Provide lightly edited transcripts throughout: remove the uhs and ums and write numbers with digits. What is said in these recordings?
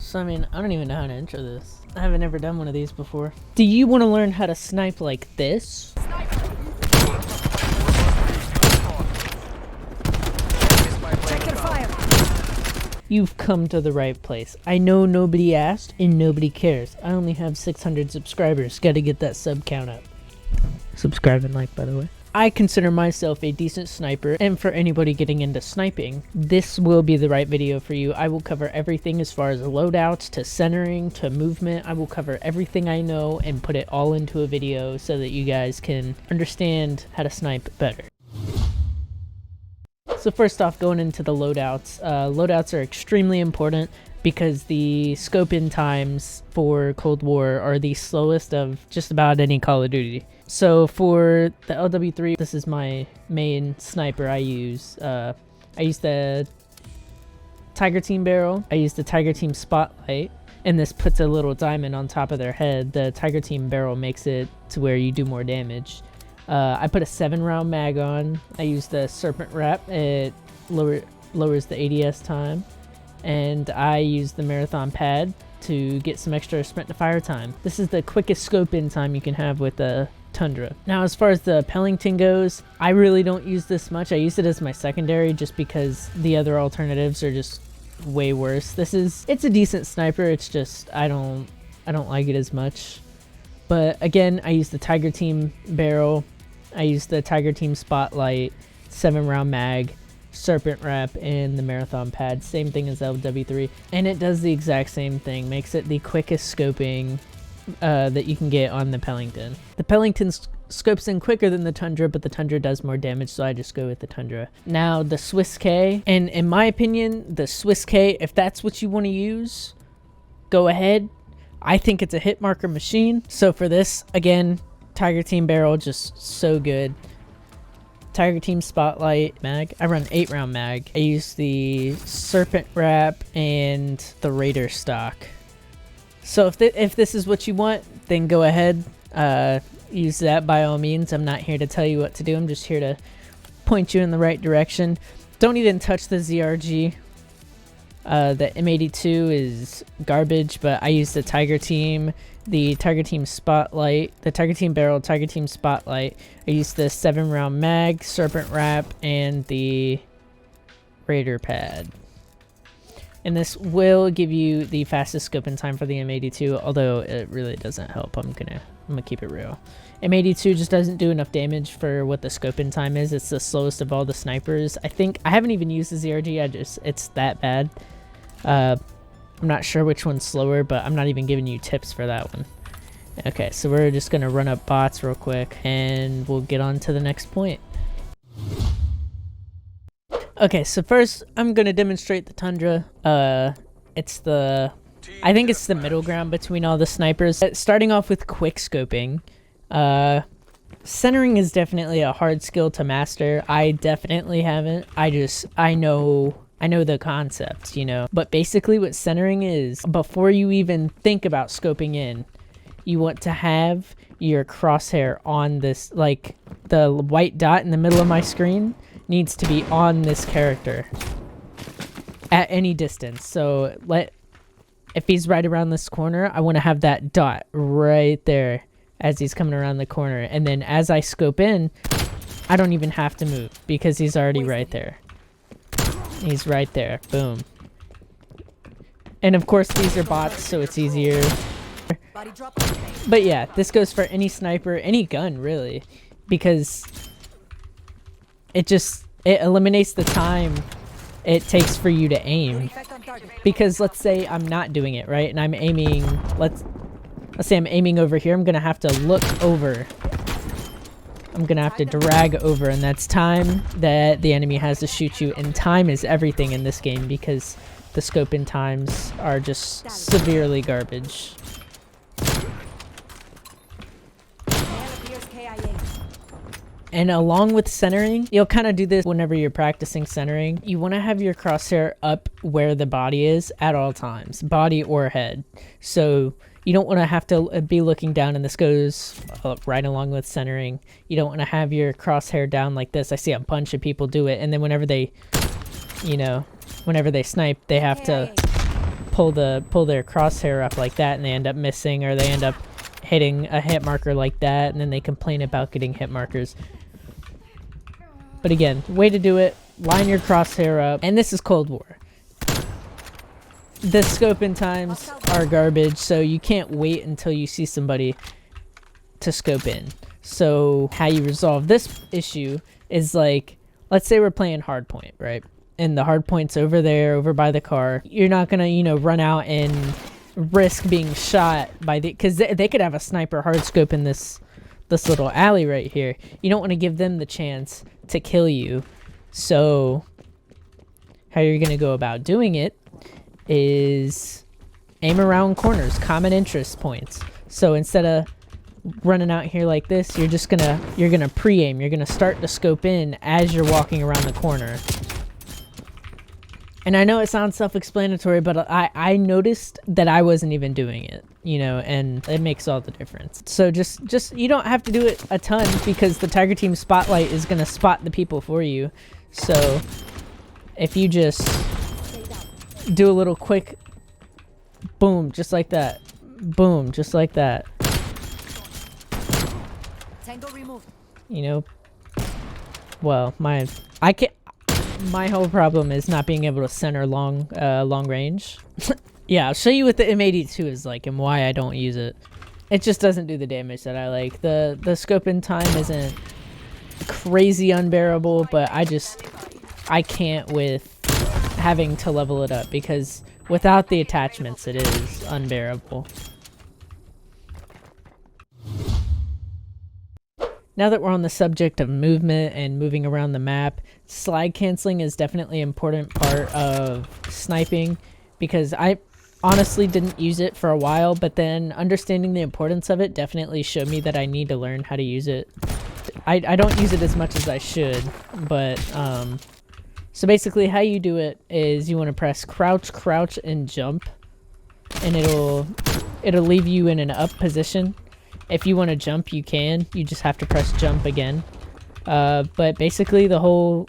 So I mean, I don't even know how to intro this. I haven't ever done one of these before. Do you want to learn how to snipe like this? You've come to the right place. I know nobody asked and nobody cares. I only have 600 subscribers. Gotta get that sub count up. Subscribe and like, by the way. I consider myself a decent sniper, and for anybody getting into sniping, this will be the right video for you. I will cover everything as far as loadouts to centering to movement. I will cover everything I know and put it all into a video so that you guys can understand how to snipe better. So first off, going into the loadouts. Loadouts are extremely important because the scope in times for Cold War are the slowest of just about any Call of Duty. So for the LW3, this is my main sniper I use. I use the Tiger Team barrel. I use the Tiger Team spotlight, and this puts a little diamond on top of their head. The Tiger Team barrel makes it to where you do more damage. I put a 7-round mag on. I use the Serpent Wrap. It lowers the ADS time. And I use the Marathon Pad to get some extra sprint to fire time. This is the quickest scope in time you can have with the Tundra. Now, as far as the Pellington goes, I really don't use this much. I use it as my secondary just because the other alternatives are just way worse. It's a decent sniper. It's just I don't like it as much. But again, I use the Tiger Team barrel. I use the Tiger Team spotlight, 7-round mag, Serpent Wrap, and the Marathon Pad. Same thing as LW3, and it does the exact same thing. Makes it the quickest scoping that you can get on the Pellington. The Pellington scopes in quicker than the Tundra, but the Tundra does more damage, so I just go with the Tundra. Now the Swiss K, and in my opinion, the Swiss K, if that's what you want to use, go ahead. I think it's a hit marker machine. So for this, again, Tiger Team barrel, just so good. Tiger Team spotlight mag. I run 8-round mag. I use the Serpent Wrap and the Raider stock. So if this is what you want, then go ahead. Use that by all means. I'm not here to tell you what to do. I'm just here to point you in the right direction. Don't even touch the ZRG. The M82 is garbage, but I use the Tiger Team, the Tiger Team spotlight, the Tiger Team barrel, Tiger Team spotlight. I use the 7-round mag, Serpent Wrap, and the Raider pad. And this will give you the fastest scoping time for the M82, although it really doesn't help. I'm gonna keep it real. M82 just doesn't do enough damage for what the scoping time is. It's the slowest of all the snipers. I haven't even used the ZRG. It's that bad. I'm not sure which one's slower, but I'm not even giving you tips for that one. Okay, so we're just gonna run up bots real quick, and we'll get on to the next point. Okay, so first I'm gonna demonstrate the Tundra. I think it's the middle ground between all the snipers. Starting off with quick scoping. Centering is definitely a hard skill to master. I definitely haven't. I know the concept, you know. But basically what centering is, before you even think about scoping in, you want to have your crosshair on this, like the white dot in the middle of my screen needs to be on this character at any distance. So if he's right around this corner, I want to have that dot right there as he's coming around the corner. And then as I scope in, I don't even have to move because he's already right there. He's right there. Boom. And of course these are bots, so it's easier. But yeah, this goes for any sniper, any gun really, because it eliminates the time it takes for you to aim. Because let's say I'm not doing it, right? And I'm aiming, let's say I'm aiming over here. I'm going to have to look over. I'm going to have to drag over, and that's time that the enemy has to shoot you. And time is everything in this game because the scope and times are just severely garbage. And along with centering, you'll kind of do this whenever you're practicing centering. You want to have your crosshair up where the body is at all times, body or head. So you don't want to have to be looking down, and this goes right along with centering. You don't want to have your crosshair down like this. I see a bunch of people do it, and then whenever they snipe, they have to pull their crosshair up like that and they end up missing, or they end up hitting a hit marker like that and then they complain about getting hit markers. But again, way to do it, line your crosshair up. And this is Cold War. The scope in times are garbage, so you can't wait until you see somebody to scope in. So how you resolve this issue is, like, let's say we're playing hardpoint, right? And the hardpoint's over there, over by the car. You're not gonna, you know, run out and risk being shot by the, because they could have a sniper hard scope in this little alley right here. You don't want to give them the chance to kill you. So how you're gonna go about doing it is aim around corners, common interest points. So instead of running out here like this, you're gonna pre-aim. You're gonna start to scope in as you're walking around the corner. And I know it sounds self-explanatory, but I noticed that I wasn't even doing it, you know, and it makes all the difference. So just you don't have to do it a ton, because the Tiger Team Spotlight is gonna spot the people for you. So if you just do a little quick boom, just like that, boom, just like that, you know, well, my whole problem is not being able to center long range. Yeah, I'll show you what the M82 is like and why I don't use it. It just doesn't do the damage that I like. The scope in time isn't crazy unbearable, but I can't with having to level it up, because without the attachments it is unbearable. Now that we're on the subject of movement and moving around the map, slide canceling is definitely an important part of sniping, because I honestly didn't use it for a while, but then understanding the importance of it definitely showed me that I need to learn how to use it. I don't use it as much as I should, but so basically how you do it is you want to press crouch, and jump, and it'll leave you in an up position. If you want to jump, you can. You just have to press jump again. But basically the whole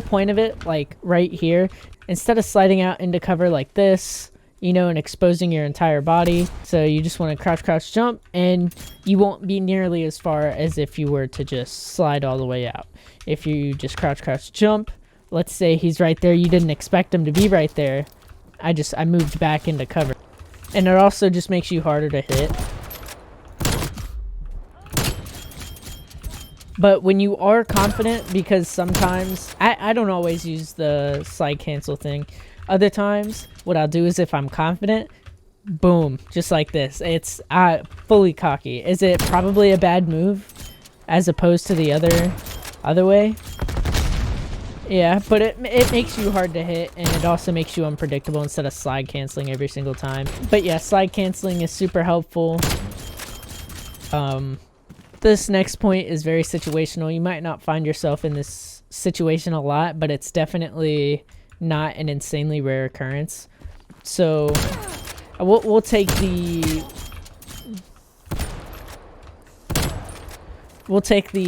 point of it, like right here, instead of sliding out into cover like this, you know, and exposing your entire body, so you just want to crouch, jump, and you won't be nearly as far as if you were to just slide all the way out. If you just crouch, jump, let's say he's right there, you didn't expect him to be right there, I moved back into cover. And it also just makes you harder to hit. But when you are confident, because sometimes I don't always use the slide cancel thing. Other times what I'll do is, if I'm confident, boom, just like this. It's fully cocky. Is it probably a bad move as opposed to the other way? Yeah, but it makes you hard to hit, and it also makes you unpredictable instead of slide canceling every single time. But yeah, slide canceling is super helpful. This next point is very situational. You might not find yourself in this situation a lot, but it's definitely not an insanely rare occurrence. So we'll take the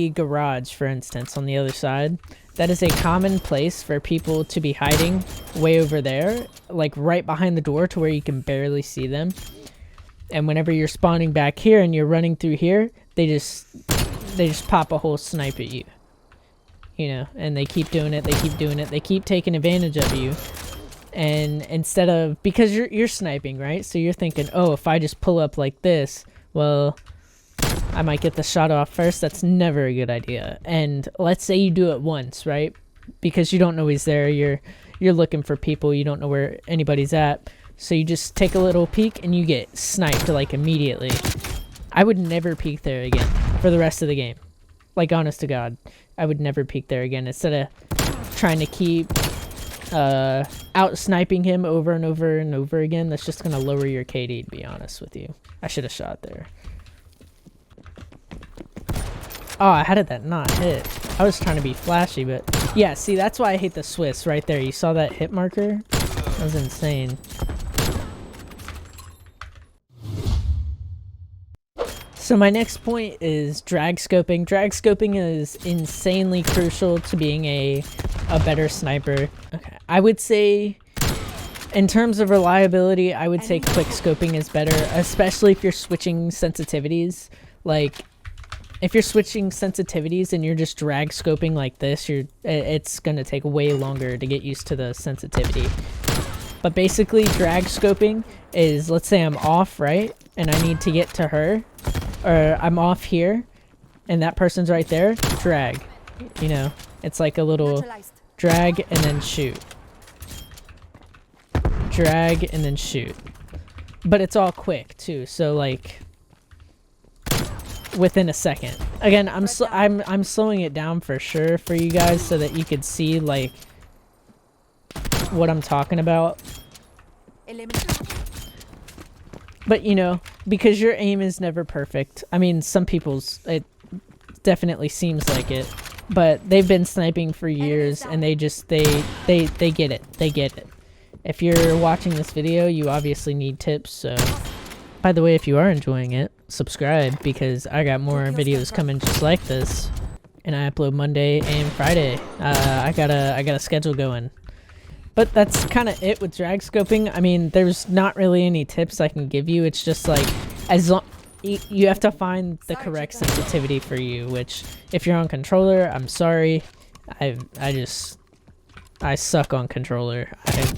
garage, for instance, on the other side. That is a common place for people to be hiding way over there, like right behind the door to where you can barely see them. And whenever you're spawning back here and you're running through here, they just pop a whole snipe at you. You know, and they keep doing it, they keep taking advantage of you. And instead of, because you're sniping, right? So you're thinking, oh, if I just pull up like this, well, I might get the shot off first. That's never a good idea. And let's say you do it once, right? Because you don't know he's there. You're looking for people. You don't know where anybody's at. So you just take a little peek and you get sniped like immediately. I would never peek there again for the rest of the game. Like, honest to God, I would never peek there again. Instead of trying to keep out sniping him over and over and over again, that's just gonna lower your KD, to be honest with you. I should have shot there. Oh, how did that not hit? I was trying to be flashy, but yeah, see, that's why I hate the Swiss right there. You saw that hit marker? That was insane. So my next point is drag scoping. Drag scoping is insanely crucial to being a better sniper. Okay, I would say In terms of reliability, I would say quick scoping is better, especially if you're switching sensitivities. Like, if you're switching sensitivities and you're just drag scoping like this, it's gonna take way longer to get used to the sensitivity. But basically, drag scoping is, let's say I'm off, right? And I need to get to her, or I'm off here, and that person's right there, drag. You know, it's like a little drag and then shoot. Drag and then shoot. But it's all quick too, so like within a second. Again, I'm slowing it down for sure for you guys so that you could see like what I'm talking about. But you know, because your aim is never perfect. I mean, some people's, it definitely seems like it, but they've been sniping for years and they just they get it. They get it. If you're watching this video, you obviously need tips, so by the way, if you are enjoying it, subscribe, because I got more videos coming just like this, and I upload Monday and Friday. I got a schedule going. But that's kind of it with drag scoping. I mean, there's not really any tips I can give you. It's just like, as long you have to find the correct sensitivity for you, which if you're on controller, I'm sorry. I suck on controller.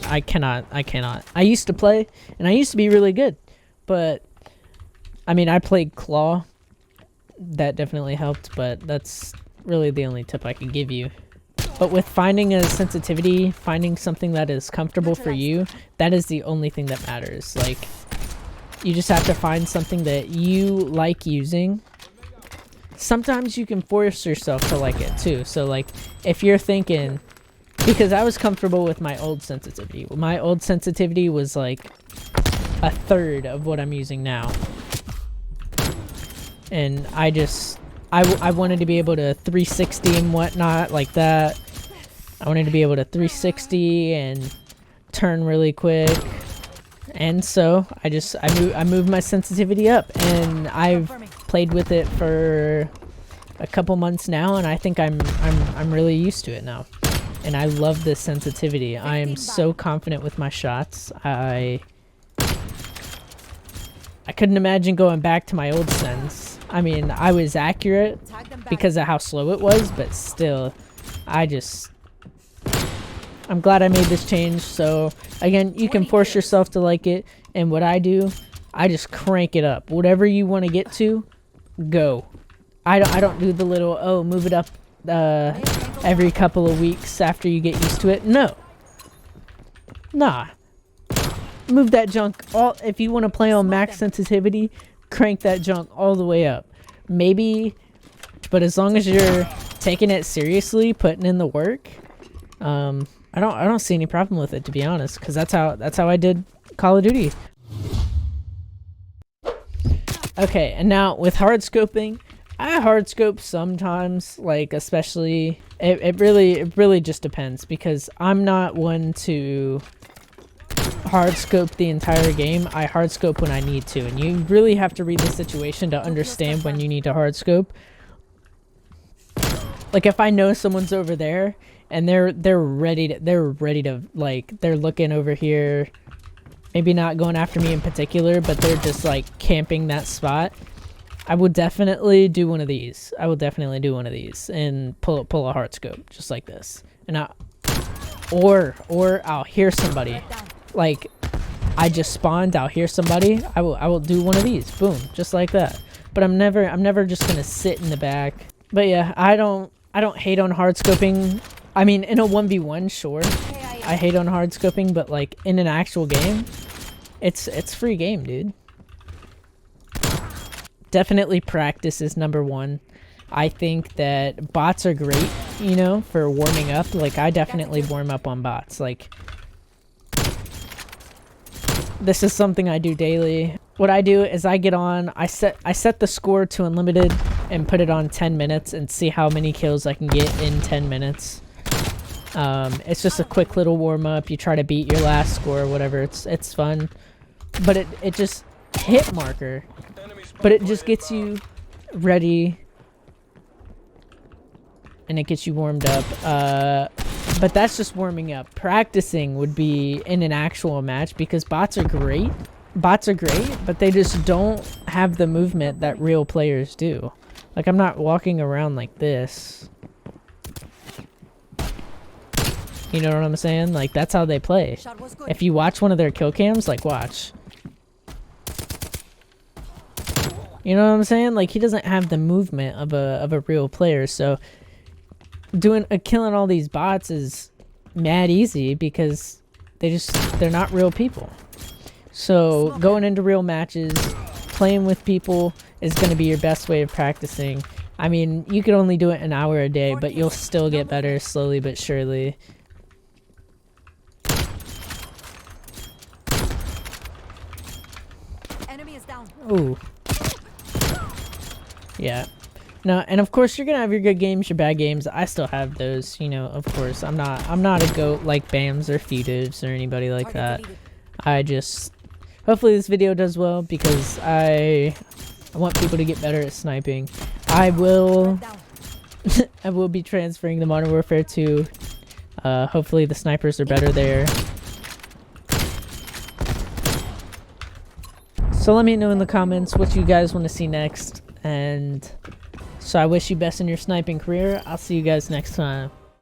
I cannot. I used to play, and I used to be really good, but I mean, I played claw. That definitely helped, but that's really the only tip I can give you. But with finding a sensitivity, finding something that is comfortable for you, that is the only thing that matters. Like, you just have to find something that you like using. Sometimes you can force yourself to like it too. So like, if you're thinking, because I was comfortable with my old sensitivity. My old sensitivity was like a third of what I'm using now. And I wanted to be able to 360 and whatnot like that. I wanted to be able to 360 and turn really quick. And so I moved my sensitivity up, and I've played with it for a couple months now, and I think I'm really used to it now. And I love this sensitivity. I am so confident with my shots. I couldn't imagine going back to my old sense. I mean, I was accurate because of how slow it was, but still, I'm glad I made this change. So again, you can force yourself to like it, and what I do, I just crank it up. Whatever you want to get to, go. I don't do the little, oh, move it up every couple of weeks after you get used to it. No. Nah. Move that junk all. If you want to play on max sensitivity, crank that junk all the way up. Maybe, but as long as you're taking it seriously, putting in the work, I don't see any problem with it, to be honest, because that's how I did Call of Duty. Okay, and now with hard scoping, I hard scope sometimes, like, especially it really just depends, because I'm not one to hard scope the entire game. I hard scope when I need to, and you really have to read the situation to understand when you need to hard scope. Like, if I know someone's over there and they're ready to like, they're looking over here, maybe not going after me in particular, but they're just like camping that spot, I will definitely do one of these. And pull a hard scope just like this. And or I'll hear somebody. Like, I just spawned, I'll hear somebody, I will do one of these, boom, just like that. But I'm never just gonna sit in the back. But yeah, I don't hate on hard scoping. I mean, in a 1v1, sure, I hate on hard scoping, but like in an actual game, it's free game, dude. Definitely practice is number one. I think that bots are great, you know, for warming up. Like, I definitely warm up on bots. Like, this is something I do daily. What I do is I get on, I set the score to unlimited and put it on 10 minutes and see how many kills I can get in 10 minutes. It's just a quick little warm up. You try to beat your last score or whatever. It's fun. But it just hit marker. But it just gets you ready. And it gets you warmed up. But that's just warming up. Practicing would be in an actual match, because bots are great. Bots are great, but they just don't have the movement that real players do. Like, I'm not walking around like this. You know what I'm saying? Like, that's how they play. If you watch one of their kill cams, like, watch. You know what I'm saying? Like, he doesn't have the movement of a real player, so killing all these bots is mad easy, because they're not real people. So going into real matches, playing with people is going to be your best way of practicing. I mean, you could only do it an hour a day, but you'll still get better slowly but surely. Enemy is down. Ooh. Yeah. No, and of course you're gonna have your good games, your bad games. I still have those, you know, of course. I'm not a goat like Bams or Futives or anybody like that. I just hopefully this video does well, because I want people to get better at sniping. I will I will be transferring to Modern Warfare 2. Hopefully the snipers are better there. So let me know in the comments what you guys want to see next, and so I wish you best in your sniping career. I'll see you guys next time.